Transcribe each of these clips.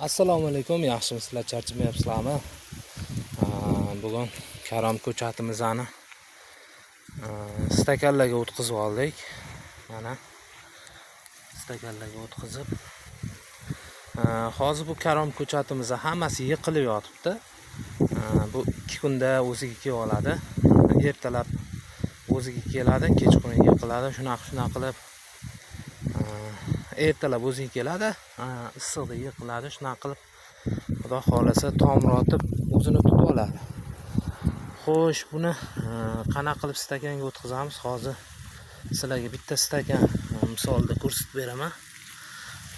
Assalomu alaykum, yaxshimisizlar, charchamayapsizlarmi? Bugun karom ko'chatimizni stakanlarga o'tkazib oldik. Mana stakanlarga o'tkazib. Hozir bu karom ko'chatimizni hammasi yiqilib yotibdi. Bu 2 kunda o'ziga kelib oladi. Ertalab o'ziga keladi, kechqurun yiqiladi. Shunaqa qilib ertalab o'ziga keladi, issiqda yiqiladi. Shunaqa qilib Xudo xolasa tomir otib o'zini tutib oladi. Xo'sh, buni qanaqa qilib stakanga o'tkazamiz? Hozir sizlarga bitta stakan misolida ko'rsatib beraman.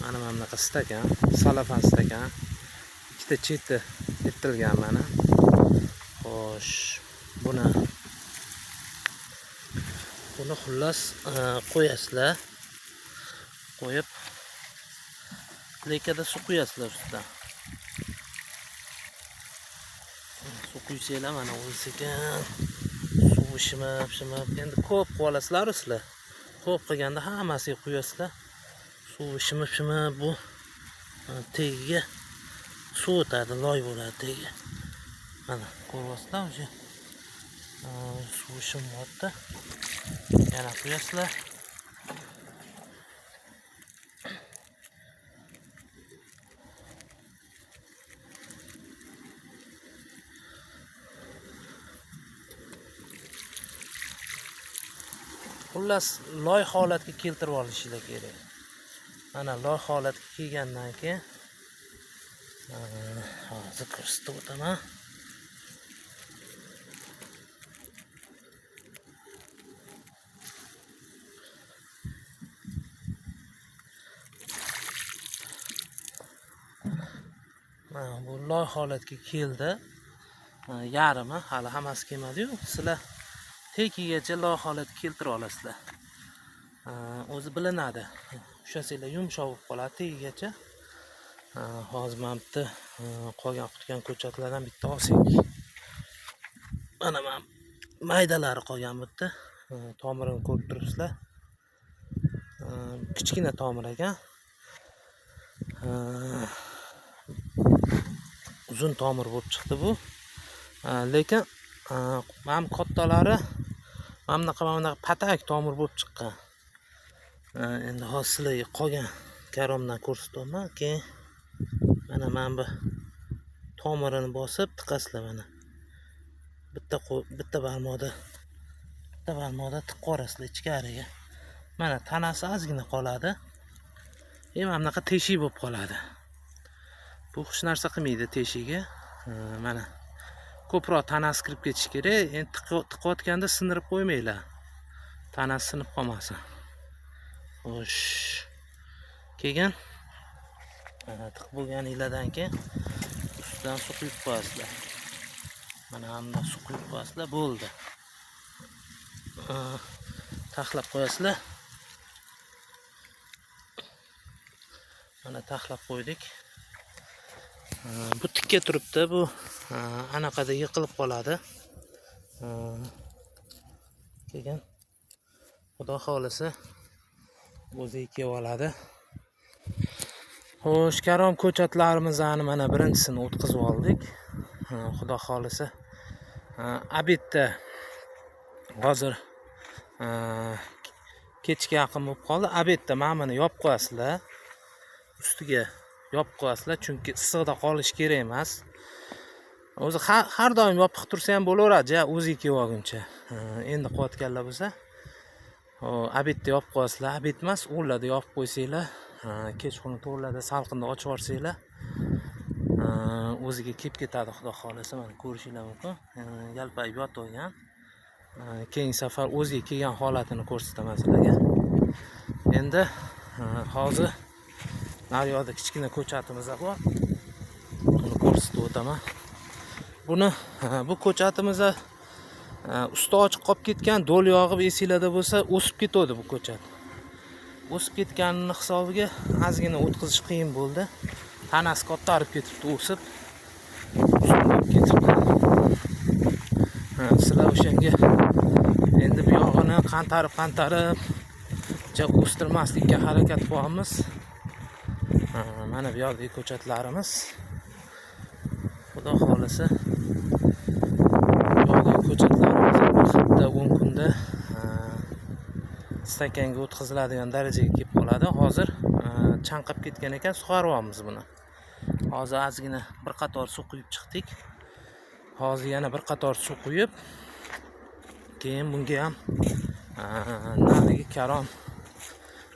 Mana bunaqa stakan, salafan stakan. Ikkita cheti yetilgan mana. Xo'sh, buni xullas qo'yasizlar. Qo'yib lekada suv quyasizlar ustidan. Suv quysanglar mana o'ziga suv shimab endi ko'p qolasizlar sizlar. Ko'p qilganda hammasiga quyasizlar. Suv shimib bu tagiga suv o'tadi, loy bo'ladi tagiga. Mana ko'ryapsizlar o'sha. Suv shimayapti. Yana quyasizlar. Xullas loy holatga keltirib olishinglar kerak. Mana loy holatga kelgandan keyin hozir ko'rsatib o'taman. Mana bu loy holatga keldi. Yarimi hali hammasi kelmadi-yu. Sizlar tekigacha loy holatga keltirib olasizlar. O'zi bilinadi. Ushlasanglar yumshoq bo'lib qoladi tegigacha. Hozir men bitta qolgan ko'chatlardan bitta olsak. Mana men maydalari qolgan bitta. Tomirini ko'rib turibsizlar. Kichkina tomir ekan. Uzun tomir bo'lib chiqdi bu. Lekin mana kattalari mana bunaqa patak tomir bo'lib chiqqan. Endi hozir sizlarga qolgan karomdan ko'rsataman. Keyin mana bu tomirini bosib tiqasizlar mana. Bitta barmoqda tiqib qorasizlar ichkariga. Mana tanasi ozgina qoladi. Mana bunaqa teshik bo'lib qoladi. Bu hech narsa qilmaydi teshiga. Mana ko'proq tanasi kirib ketish kerak. Endi tiqayotganda sindirib qo'ymanglar. Tanasi sinib qolmasin. Xo'sh. Keyin tiqib bo'lganinglardan keyin ustidan suv quyib qo'yasizlar. Mana hamda suv quyib qo'yasizlar, bo'ldi. Taxlab qo'yasizlar. Mana taxlab qo'ydik. Bu tikka turibdi, bu anaqada yiqilib qoladi. Keyin Xudo xolasa o'ziga kelib oladi. Xo'sh, karom ko'chatlarimizni mana birinchisini o'tkazib oldik. Xudo xolasa obedda hozir kechga yaqin bo'lib qoldi. Obedda mana buni yopib qo'yasizlar. Ustiga yopib qo'yasizlar, chunki issiqda qolish kerak emas. O'zi har doim yopiq tursa ham bo'laveradi, o'ziga kelib olguncha. Endi qo'yatganlar bo'lsa, obedda yopib qo'yasizlar. Obed emas, o'rlarda yopib qo'ysanglar, kechqurun to'rlarda salqinda ochib yuborsanglar, o'ziga kelib ketadi. Xudo xolasa mana ko'rishinglar mumkin. Yalpayib yotgan. Keyingi safar o'ziga kelgan holatini ko'rsataman sizlarga. Endi hozir naryoqda kichkina ko'chatimiz bor. Buni ko'rsatib o'taman. Bu ko'chatimiz usti ochiq qolib ketgan, do'l yog'ib esinglarda bo'lsa, o'sib ketadi bu ko'chat. O'sib ketganini hisobiga ozgina o'tkazish qiyin bo'ldi. Tanasi qottarib ketibdi, o'sib. O'sib ketibdi. Sizlar o'shanga endi bu yog'ini qantarib o'stirmaslikka harakat qilamiz. Mana bu yoqdagi ko'chatlarimiz. Xudo xolisa ko'chatlarimiz bir hafta 10 kunda stakanga o'tkaziladigan darajaga kelib qoladi. Hozir chanqab ketgan ekan, sug'aryapmiz buni. Hozir ozgina bir qator suv quyib chiqdik. Hozir yana bir qator suv quyib, keyin bunga ham narigi karom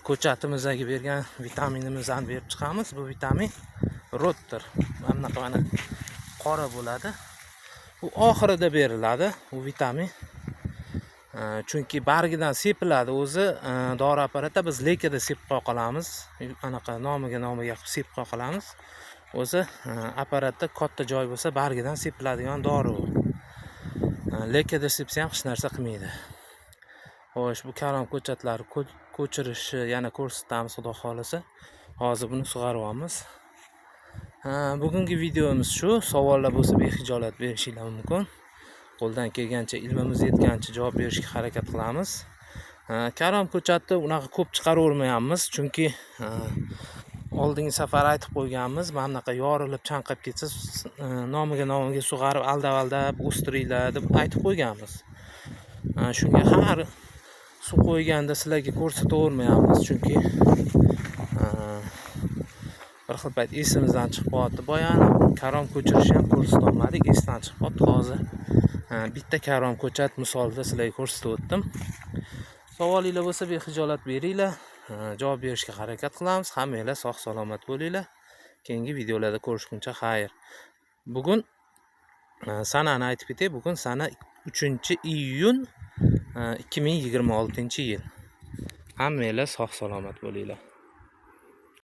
ko'chatimizga bergan vitaminimizni berib chiqamiz. Bu vitamin rotdir. Mana qora bo'ladi. Bu oxirida beriladi, bu vitamin. Chunki bargidan sepiladi o'zi. Dori apparatda biz lekada sepib qo'ya qolamiz. Anaqa nomiga sepib qo'ya qolamiz. O'zi apparatda katta joy bo'lsa bargidan sepiladigan dori u. Lekada sepsa ham hech narsa qilmaydi. Xo'sh, bu karom ko'chatlari ko'chirishni yana ko'rsatamiz xudo xolisa. Hozir buni sug'aryapmiz. Bugungi videomiz shu. Savollar bo'lsa bexijolat berishingiz mumkin. Qo'ldan kelgancha, ilmimiz yetgancha javob berishga harakat qilamiz. Karom ko'chatni unaqa ko'p chiqaravermayapmiz, chunki oldingi safar aytib qo'yganmiz, mana bunaqa yorilib chanqab ketsa, nomiga sug'arib aldab o'stiringlar deb aytib qo'yganmiz. Shunga har suv qo'yganda sizlarga ko'rsatavermayapmiz, chunki bir xil payt esimizdan chiqib qoldi. Boyani karom ko'chirishni ham ko'rsata olmadik, esdan chiqib qoldi. Hozir bitta karom ko'chat misolida sizlarga ko'rsatib o'tdim. Savolinglar bo'lsa bexijolat beringlar, javob berishga harakat qilamiz. Hammanglar sog' salomat bo'linglar. Keyingi videolarda ko'rishguncha xayr. Bugun sanani aytib ketay. Bugun sana 3-iyun 2026-yil. Hammanglar sog' salomat bo'linglar.